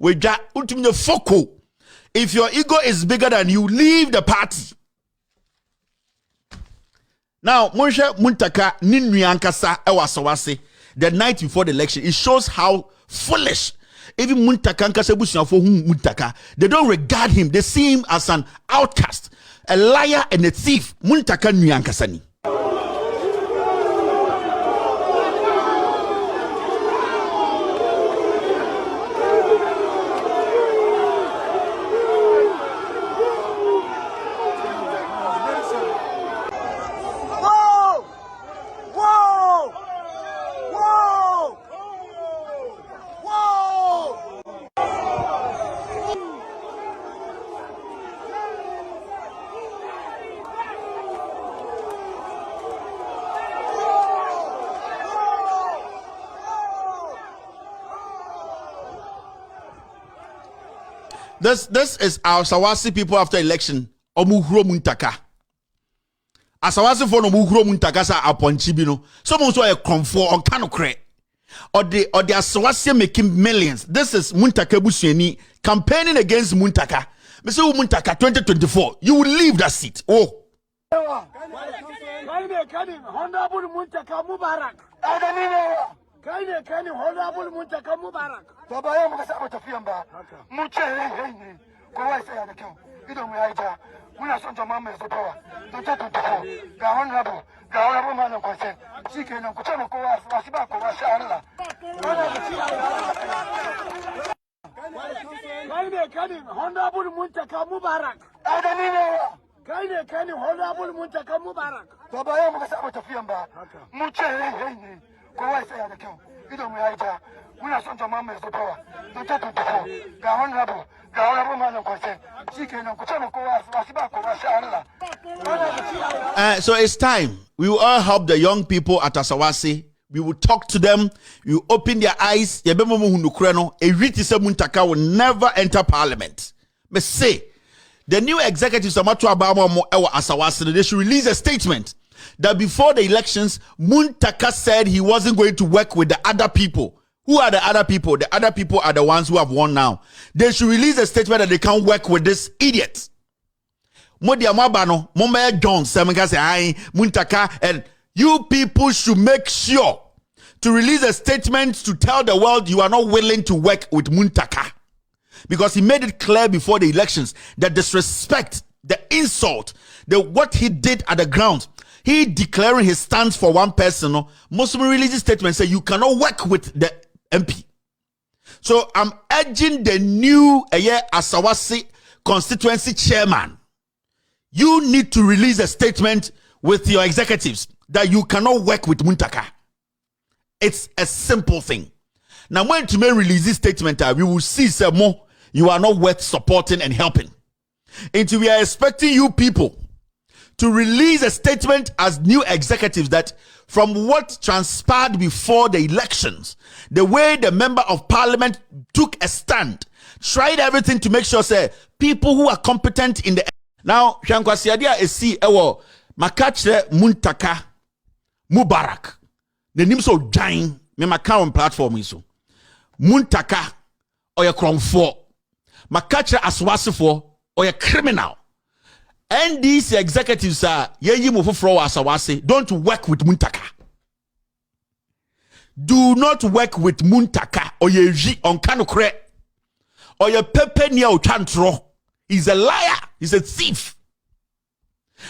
Weja ultimate foco. If your ego is bigger than you, leave the party. Now, Monshe Muntaka Ninri Ankasa Ewasawase the night before the election. It shows how foolish even Muntaka Ankasa Busiafo Muntaka, they don't regard him. They see him as an outcast, a liar and a thief. Muntaka Nri Ankasani. This is our Sawasi people after election. Omuhuro Muntaka. Asawasi for Omuhuro Muntaka sa aponchibino. Someone saw a comfort on Kanokre. Or the Asawasi making millions. This is Muntaka Busieni campaigning against Muntaka. Mr. Muntaka 2024. You will leave that seat. Oh. Honorable Muntaka Mubarak. Kani honorable Muntaka Mubarak. Tabaya mkasaba tafiamba. Muche hey. Kwa isa ya nakyo. Ido mwaija. Muna sonja mama yeso power. Tuko. Ga honorable mwana kwa se. Sike na kuchana kwa wasiba kwa shala. Kani honorable Muntaka Mubarak. Kani honorable Muntaka Mubarak. Tabaya mkasaba tafiamba. Muche hey. Kwa isa ya nakyo. Ido mwaija. Muna sonja mama yeso power. Tuko. Ga honorable mwana kwa se. Sike na kuchana kwa wasiba kwa shala. So it's time. We will all help the young people at Asawasi. We will talk to them. We will open their eyes. Muntaka will never enter parliament. But say, the new executives of Asawasi, they should release a statement that before the elections, Muntaka said he wasn't going to work with the other people. Who are the other people? The other people are the ones who have won now. They should release a statement that they can't work with this idiot. Muntaka, and you people should make sure to release a statement to tell the world you are not willing to work with Muntaka, because he made it clear before the elections that disrespect, the insult, what he did at the ground, he declaring his stance for one person. Muslim release a statement say you cannot work with the MP. So I'm urging the new Asawasi constituency chairman. You need to release a statement with your executives that you cannot work with Muntaka. It's a simple thing. Now, when to release this statement, we will see some more. You are not worth supporting and helping. And we are expecting you people to release a statement as new executives that from what transpired before the elections, the way the member of parliament took a stand, tried everything to make sure, say, people who are competent in the now, Shankwasiadia is see ewo makachre Muntaka Mubarak. The name so giant me makawon platform iso. Muntaka or your cromfo. Makachre aswasifo or your criminal. And these executives are Gyimifuo asawase. Don't work with Muntaka. Do not work with Muntaka or your on Kanokre or your pepe near Ochantro. He's a liar. He's a thief.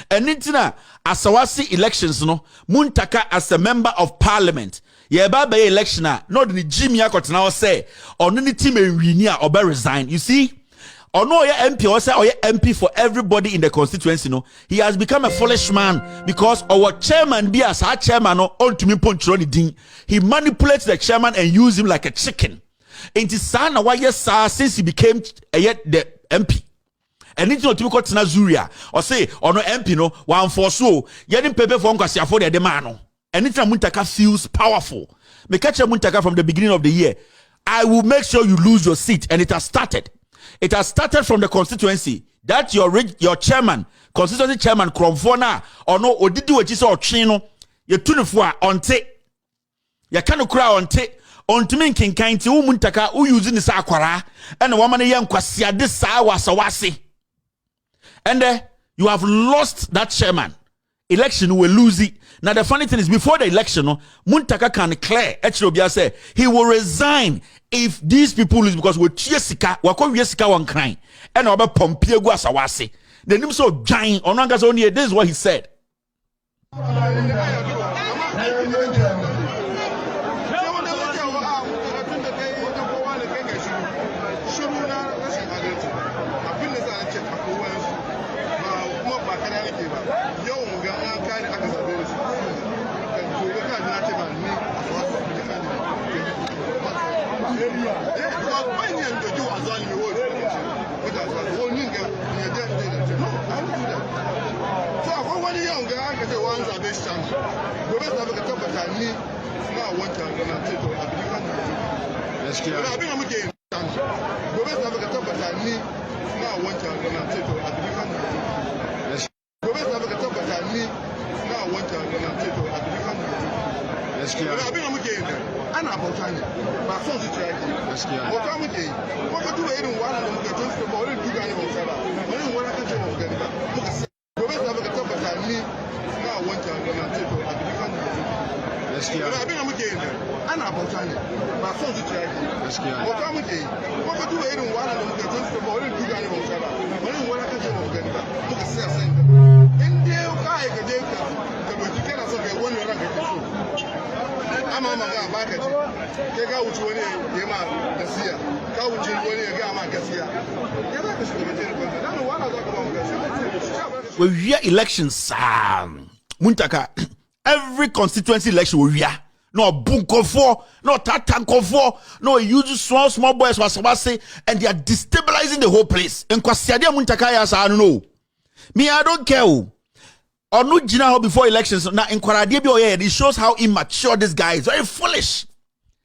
And intina Asawasi elections no Muntaka as a member of parliament. Yeah, by election not the Gyimifuo now say or no team or be resign. You see, or no MP or say MP for everybody in the constituency. No, he has become a foolish man because our chairman be as our chairman on to me ponchoni ding. He manipulates the chairman and use him like a chicken. Inti sana why yes since he became the MP. And it's not to be Zuria or say or no MP no one for so getting paper for the demand. And it's Muntaka feels powerful. Me catch a Muntaka from the beginning of the year. I will make sure you lose your seat, and it has started. It has started from the constituency. That your chairman, constituency chairman Kromfona or no Odidi Wechisa or Chino, you tunifua on te. You can't cry on te On to mean king kind to Muntaka who using the sakwara and a woman young kwasia this sawasi. And you have lost that chairman. Election will lose it. Now the funny thing is, before the election, Muntaka can declare, actually, say he will resign if these people lose because we're Chiesika, we're one crying, and our Pompeo Guasawasi. The name so giant on only. This is what he said. We elections, Muntaka. Every constituency election we no bunko for, no tatanko for, no use small boys was say, and they are destabilizing the whole place. And Kwasiadia Muntaka yas I don't know. Me, I don't care. Or no Gina before elections. Now in Kwaradebio, it shows how immature this guy is. Very foolish.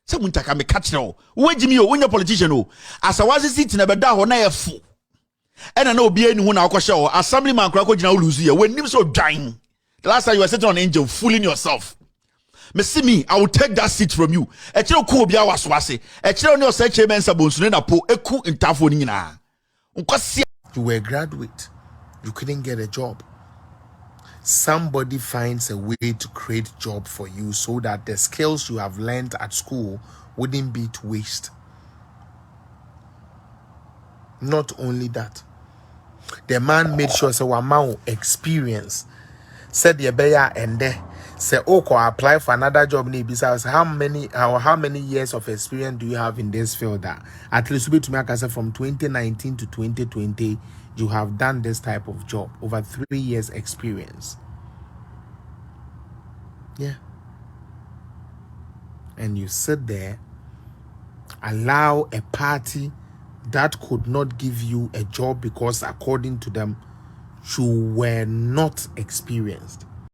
So Muntaka me catch now. Where Gyimifuo, when your politician, as I was sitting about that one, I fool. And I know be anyone I'll show assemblyman Krako Gina lose here when names so dying. The last time you were sitting on Angel, fooling yourself. Me, I will take that seat from you. A chill cool be our swasi. A chill no such a mensa bonsunena po a cool in Tafonina. You were a graduate, you couldn't get a job. Somebody finds a way to create a job for you so that the skills you have learned at school wouldn't be to waste. Not only that, the man made sure so Wamao experience said the bear and there say apply for another job besides how many years of experience do you have in this field that at least to make us from 2019 to 2020 you have done this type of job over 3 years experience. Yeah. And you sit there, allow a party that could not give you a job because according to them you were not experienced.